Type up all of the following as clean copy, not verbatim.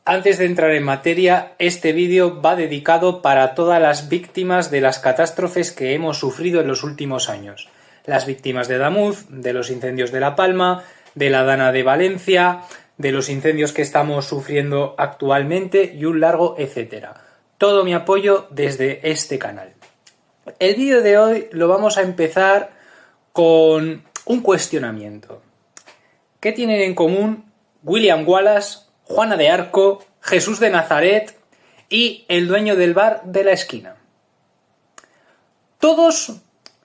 Antes de entrar en materia, este vídeo va dedicado para todas las víctimas de las catástrofes que hemos sufrido en los últimos años. Las víctimas de Damuz, de los incendios de La Palma, de la Dana de Valencia, de los incendios que estamos sufriendo actualmente y un largo etcétera. Todo mi apoyo desde este canal. El vídeo de hoy lo vamos a empezar con un cuestionamiento. ¿Qué tienen en común William Wallace, Juana de Arco, Jesús de Nazaret y el dueño del bar de la esquina? Todos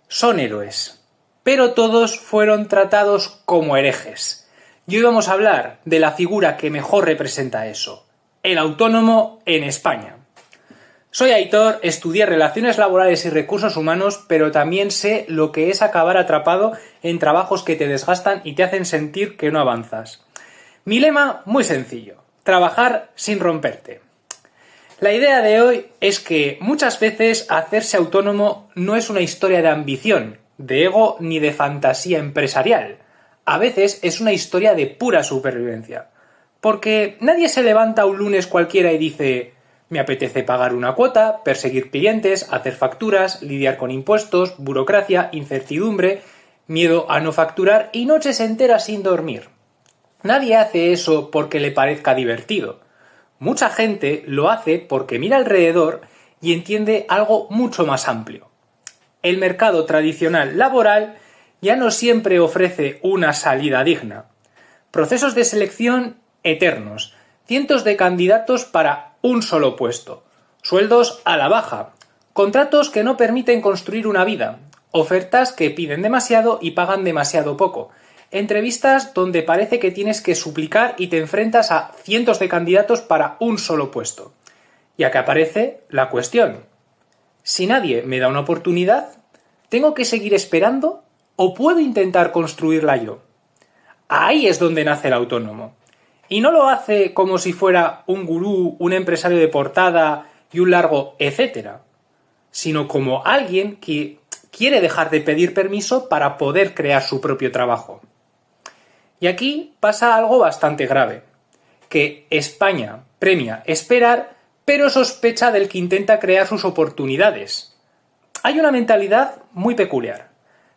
son héroes, pero todos fueron tratados como herejes. Y hoy vamos a hablar de la figura que mejor representa eso, el autónomo en España. Soy Aitor, estudié Relaciones Laborales y Recursos Humanos, pero también sé lo que es acabar atrapado en trabajos que te desgastan y te hacen sentir que no avanzas. Mi lema, muy sencillo: trabajar sin romperte. La idea de hoy es que muchas veces hacerse autónomo no es una historia de ambición, de ego ni de fantasía empresarial. A veces es una historia de pura supervivencia. Porque nadie se levanta un lunes cualquiera y dice: me apetece pagar una cuota, perseguir clientes, hacer facturas, lidiar con impuestos, burocracia, incertidumbre, miedo a no facturar y noches enteras sin dormir. Nadie hace eso porque le parezca divertido. Mucha gente lo hace porque mira alrededor y entiende algo mucho más amplio. El mercado tradicional laboral ya no siempre ofrece una salida digna. Procesos de selección eternos, cientos de candidatos para un solo puesto, sueldos a la baja, contratos que no permiten construir una vida, ofertas que piden demasiado y pagan demasiado poco, entrevistas donde parece que tienes que suplicar y te enfrentas a cientos de candidatos para un solo puesto. Y acá aparece la cuestión: si nadie me da una oportunidad, ¿tengo que seguir esperando o puedo intentar construirla yo? Ahí es donde nace el autónomo. Y no lo hace como si fuera un gurú, un empresario de portada y un largo etcétera, sino como alguien que quiere dejar de pedir permiso para poder crear su propio trabajo. Y aquí pasa algo bastante grave, que España premia esperar, pero sospecha del que intenta crear sus oportunidades. Hay una mentalidad muy peculiar.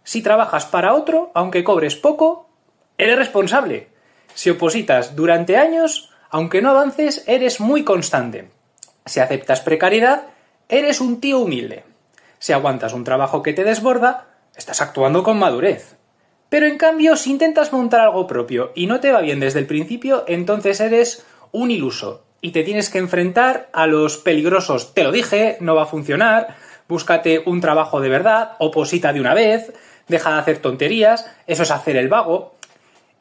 Si trabajas para otro, aunque cobres poco, eres responsable. Si opositas durante años, aunque no avances, eres muy constante. Si aceptas precariedad, eres un tío humilde. Si aguantas un trabajo que te desborda, estás actuando con madurez. Pero en cambio, si intentas montar algo propio y no te va bien desde el principio, entonces eres un iluso y te tienes que enfrentar a los peligrosos: te lo dije, no va a funcionar, búscate un trabajo de verdad, oposita de una vez, deja de hacer tonterías, eso es hacer el vago.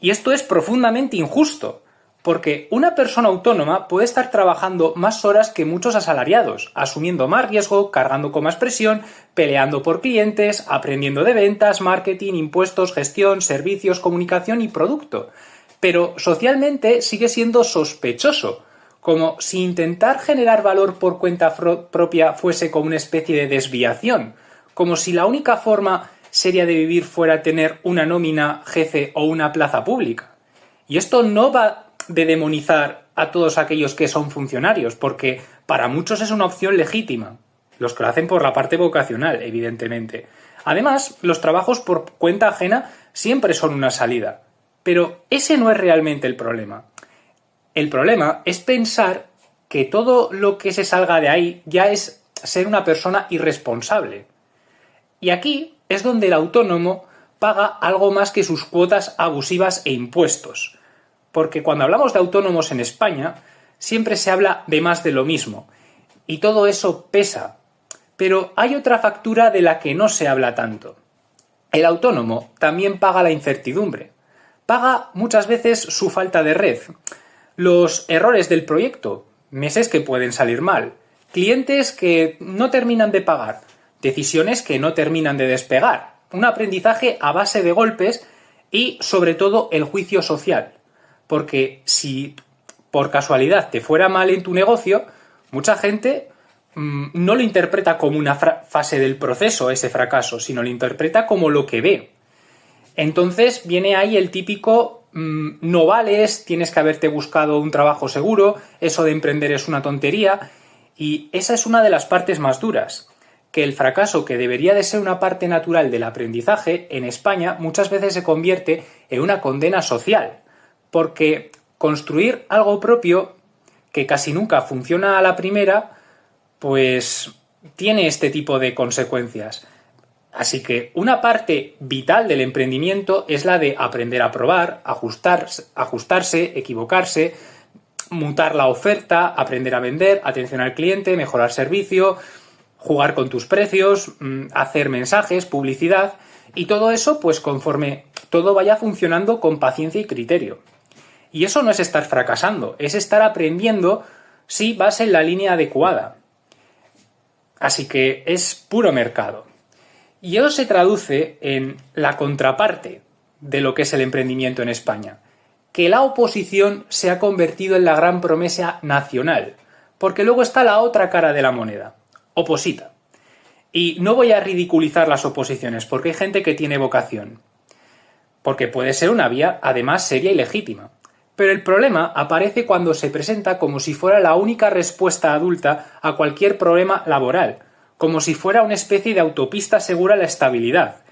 Y esto es profundamente injusto, porque una persona autónoma puede estar trabajando más horas que muchos asalariados, asumiendo más riesgo, cargando con más presión, peleando por clientes, aprendiendo de ventas, marketing, impuestos, gestión, servicios, comunicación y producto. Pero socialmente sigue siendo sospechoso, como si intentar generar valor por cuenta propia fuese como una especie de desviación, como si la única forma seria de vivir fuera tener una nómina, jefe o una plaza pública. Y esto no va de demonizar a todos aquellos que son funcionarios, porque para muchos es una opción legítima, los que lo hacen por la parte vocacional, evidentemente. Además, los trabajos por cuenta ajena siempre son una salida, pero ese no es realmente el problema. El problema es pensar que todo lo que se salga de ahí ya es ser una persona irresponsable. Y aquí es donde el autónomo paga algo más que sus cuotas abusivas e impuestos. Porque cuando hablamos de autónomos en España, siempre se habla de más de lo mismo. Y todo eso pesa. Pero hay otra factura de la que no se habla tanto. El autónomo también paga la incertidumbre. Paga muchas veces su falta de red. Los errores del proyecto, meses que pueden salir mal. Clientes que no terminan de pagar. Decisiones que no terminan de despegar, un aprendizaje a base de golpes y, sobre todo, el juicio social. Porque si por casualidad te fuera mal en tu negocio, mucha gente no lo interpreta como una fase del proceso, ese fracaso, sino lo interpreta como lo que ve. Entonces viene ahí el típico no vales, tienes que haberte buscado un trabajo seguro, eso de emprender es una tontería, y esa es una de las partes más duras, que el fracaso, que debería de ser una parte natural del aprendizaje, en España muchas veces se convierte en una condena social, porque construir algo propio, que casi nunca funciona a la primera, pues tiene este tipo de consecuencias. Así que una parte vital del emprendimiento es la de aprender a probar, ajustarse, equivocarse, mutar la oferta, aprender a vender, atención al cliente, mejorar servicio, jugar con tus precios, hacer mensajes, publicidad, y todo eso pues conforme todo vaya funcionando con paciencia y criterio. Y eso no es estar fracasando, es estar aprendiendo si vas en la línea adecuada. Así que es puro mercado. Y eso se traduce en la contraparte de lo que es el emprendimiento en España, que la oposición se ha convertido en la gran promesa nacional, porque luego está la otra cara de la moneda, oposita. Y no voy a ridiculizar las oposiciones, porque hay gente que tiene vocación, porque puede ser una vía, además, seria y legítima. Pero el problema aparece cuando se presenta como si fuera la única respuesta adulta a cualquier problema laboral, como si fuera una especie de autopista segura a la estabilidad.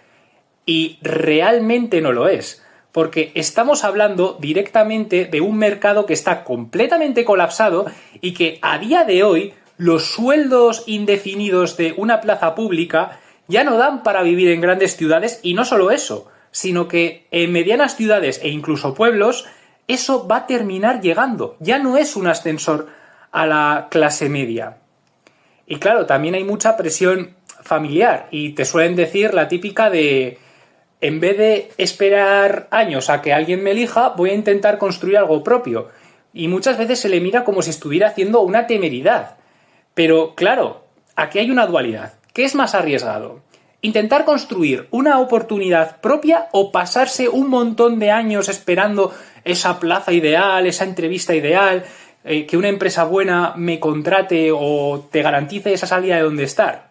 Y realmente no lo es, porque estamos hablando directamente de un mercado que está completamente colapsado y que a día de hoy los sueldos indefinidos de una plaza pública ya no dan para vivir en grandes ciudades, y no solo eso, sino que en medianas ciudades e incluso pueblos eso va a terminar llegando, ya no es un ascensor a la clase media. Y claro, también hay mucha presión familiar y te suelen decir la típica de, en vez de esperar años a que alguien me elija, voy a intentar construir algo propio. Y muchas veces se le mira como si estuviera haciendo una temeridad. Pero claro, aquí hay una dualidad. ¿Qué es más arriesgado? ¿Intentar construir una oportunidad propia o pasarse un montón de años esperando esa plaza ideal, esa entrevista ideal, que una empresa buena me contrate o te garantice esa salida de donde estar?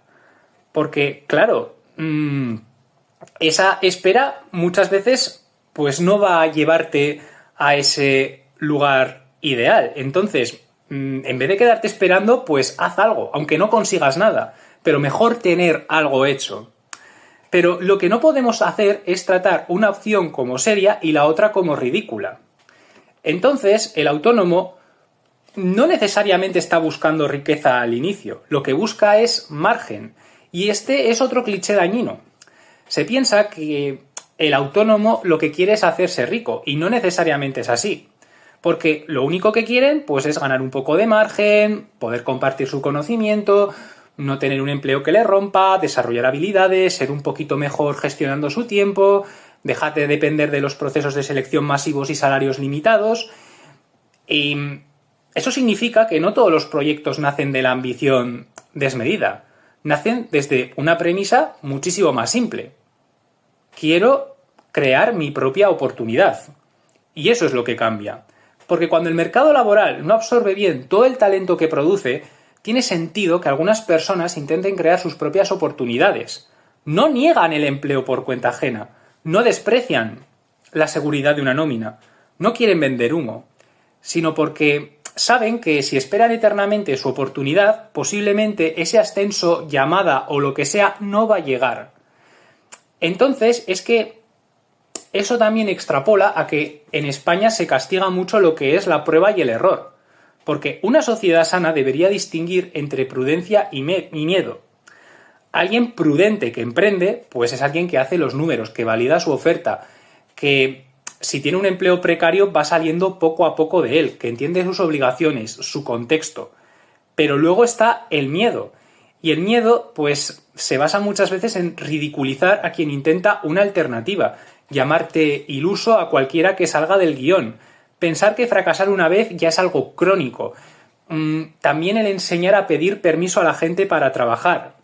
Porque, claro, esa espera muchas veces pues no va a llevarte a ese lugar ideal. Entonces, en vez de quedarte esperando, pues haz algo, aunque no consigas nada, pero mejor tener algo hecho. Pero lo que no podemos hacer es tratar una opción como seria y la otra como ridícula. Entonces, el autónomo no necesariamente está buscando riqueza al inicio, lo que busca es margen. Y este es otro cliché dañino. Se piensa que el autónomo lo que quiere es hacerse rico, y no necesariamente es así. Porque lo único que quieren pues es ganar un poco de margen, poder compartir su conocimiento, no tener un empleo que le rompa, desarrollar habilidades, ser un poquito mejor gestionando su tiempo, dejar de depender de los procesos de selección masivos y salarios limitados. Y eso significa que no todos los proyectos nacen de la ambición desmedida. Nacen desde una premisa muchísimo más simple. Quiero crear mi propia oportunidad. Y eso es lo que cambia. Porque cuando el mercado laboral no absorbe bien todo el talento que produce, tiene sentido que algunas personas intenten crear sus propias oportunidades. No niegan el empleo por cuenta ajena. No desprecian la seguridad de una nómina. No quieren vender humo. Sino porque saben que si esperan eternamente su oportunidad, posiblemente ese ascenso, llamada o lo que sea, no va a llegar. Entonces es que eso también extrapola a que en España se castiga mucho lo que es la prueba y el error. Porque una sociedad sana debería distinguir entre prudencia y miedo. Alguien prudente que emprende, pues es alguien que hace los números, que valida su oferta, que si tiene un empleo precario va saliendo poco a poco de él, que entiende sus obligaciones, su contexto. Pero luego está el miedo. Y el miedo, pues, se basa muchas veces en ridiculizar a quien intenta una alternativa, llamarte iluso a cualquiera que salga del guión, pensar que fracasar una vez ya es algo crónico. También el enseñar a pedir permiso a la gente para trabajar.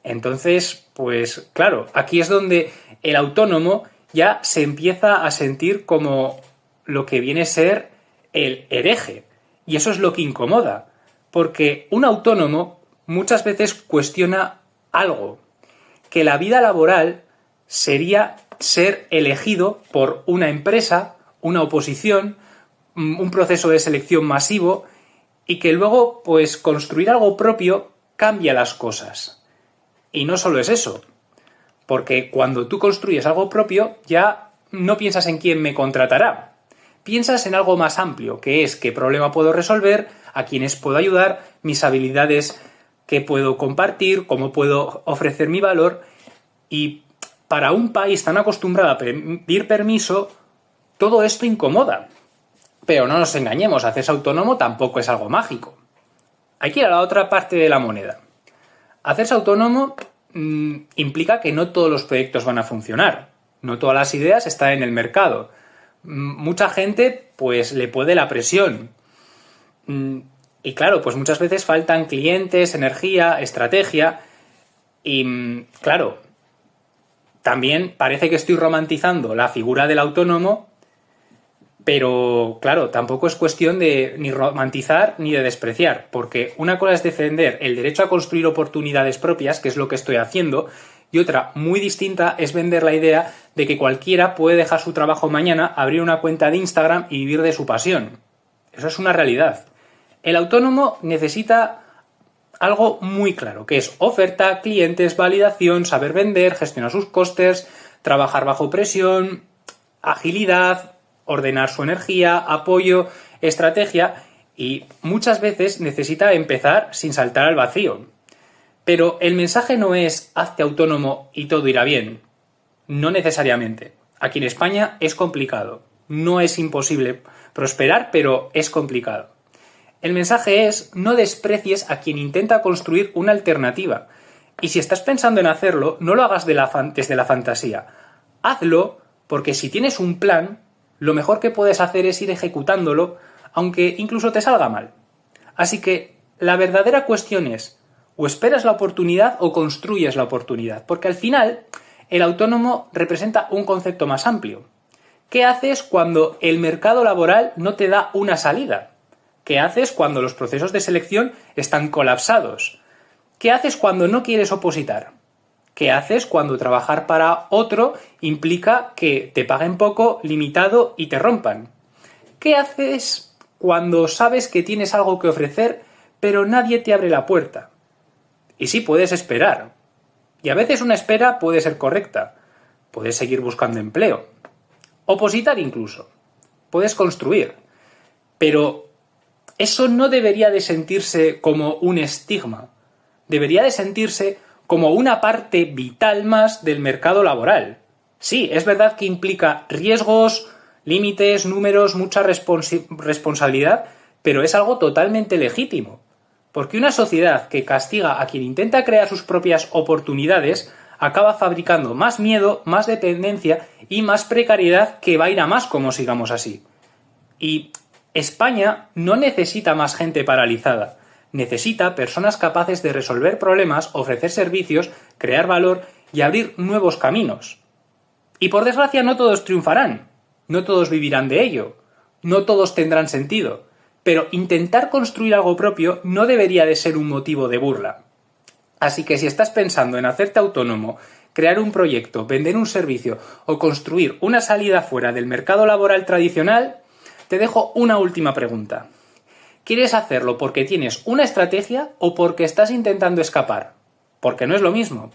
Entonces, pues claro, aquí es donde el autónomo ya se empieza a sentir como lo que viene a ser el hereje. Y eso es lo que incomoda, porque un autónomo muchas veces cuestiona algo, que la vida laboral sería ser elegido por una empresa una oposición, un proceso de selección masivo y que luego, pues, construir algo propio cambia las cosas. Y no solo es eso, porque cuando tú construyes algo propio ya no piensas en quién me contratará, piensas en algo más amplio, que es qué problema puedo resolver, a quiénes puedo ayudar, mis habilidades que puedo compartir, cómo puedo ofrecer mi valor. Y para un país tan acostumbrado a pedir permiso, todo esto incomoda. Pero no nos engañemos, hacerse autónomo tampoco es algo mágico. Hay que ir a la otra parte de la moneda. Hacerse autónomo implica que no todos los proyectos van a funcionar. No todas las ideas están en el mercado. Mucha gente, pues, le puede la presión. Y claro, pues muchas veces faltan clientes, energía, estrategia. Y claro, también parece que estoy romantizando la figura del autónomo, pero claro, tampoco es cuestión de ni romantizar ni de despreciar, porque una cosa es defender el derecho a construir oportunidades propias, que es lo que estoy haciendo, y otra muy distinta es vender la idea de que cualquiera puede dejar su trabajo mañana, abrir una cuenta de Instagram y vivir de su pasión. Eso es una realidad. El autónomo necesita algo muy claro, que es oferta, clientes, validación, saber vender, gestionar sus costes, trabajar bajo presión, agilidad, ordenar su energía, apoyo, estrategia, y muchas veces necesita empezar sin saltar al vacío. Pero el mensaje no es hazte autónomo y todo irá bien. No necesariamente. Aquí en España es complicado. No es imposible prosperar, pero es complicado. El mensaje es no desprecies a quien intenta construir una alternativa. Y si estás pensando en hacerlo, no lo hagas desde la fantasía. Hazlo porque si tienes un plan, lo mejor que puedes hacer es ir ejecutándolo, aunque incluso te salga mal. Así que la verdadera cuestión es, o esperas la oportunidad o construyes la oportunidad, porque al final el autónomo representa un concepto más amplio. ¿Qué haces cuando el mercado laboral no te da una salida? ¿Qué haces cuando los procesos de selección están colapsados? ¿Qué haces cuando no quieres opositar? ¿Qué haces cuando trabajar para otro implica que te paguen poco, limitado y te rompan? ¿Qué haces cuando sabes que tienes algo que ofrecer, pero nadie te abre la puerta? Y sí, puedes esperar. Y a veces una espera puede ser correcta. Puedes seguir buscando empleo. Opositar incluso. Puedes construir. Pero eso no debería de sentirse como un estigma. Debería de sentirse como una parte vital más del mercado laboral. Sí, es verdad que implica riesgos, límites, números, mucha responsabilidad, pero es algo totalmente legítimo. Porque una sociedad que castiga a quien intenta crear sus propias oportunidades acaba fabricando más miedo, más dependencia y más precariedad que va a ir a más como sigamos así. Y España no necesita más gente paralizada. Necesita personas capaces de resolver problemas, ofrecer servicios, crear valor y abrir nuevos caminos. Y por desgracia no todos triunfarán, no todos vivirán de ello, no todos tendrán sentido. Pero intentar construir algo propio no debería de ser un motivo de burla. Así que si estás pensando en hacerte autónomo, crear un proyecto, vender un servicio o construir una salida fuera del mercado laboral tradicional, te dejo una última pregunta. ¿Quieres hacerlo porque tienes una estrategia o porque estás intentando escapar? Porque no es lo mismo.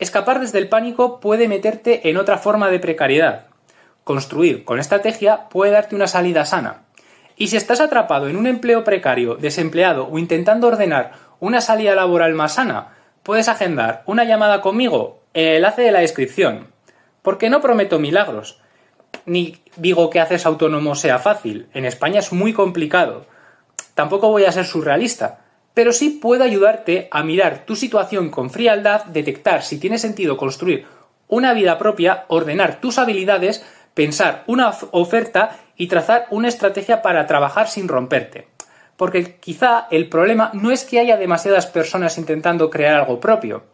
Escapar desde el pánico puede meterte en otra forma de precariedad. Construir con estrategia puede darte una salida sana. Y si estás atrapado en un empleo precario, desempleado o intentando ordenar una salida laboral más sana, puedes agendar una llamada conmigo en el enlace de la descripción. Porque no prometo milagros, ni digo que hacerse autónomo sea fácil. En España es muy complicado. Tampoco voy a ser surrealista, pero sí puedo ayudarte a mirar tu situación con frialdad, detectar si tiene sentido construir una vida propia, ordenar tus habilidades, pensar una oferta y trazar una estrategia para trabajar sin romperte. Porque quizá el problema no es que haya demasiadas personas intentando crear algo propio.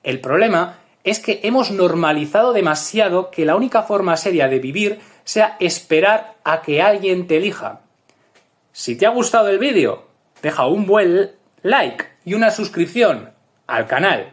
El problema es que hemos normalizado demasiado que la única forma seria de vivir sea esperar a que alguien te elija. Si te ha gustado el vídeo, deja un buen like y una suscripción al canal.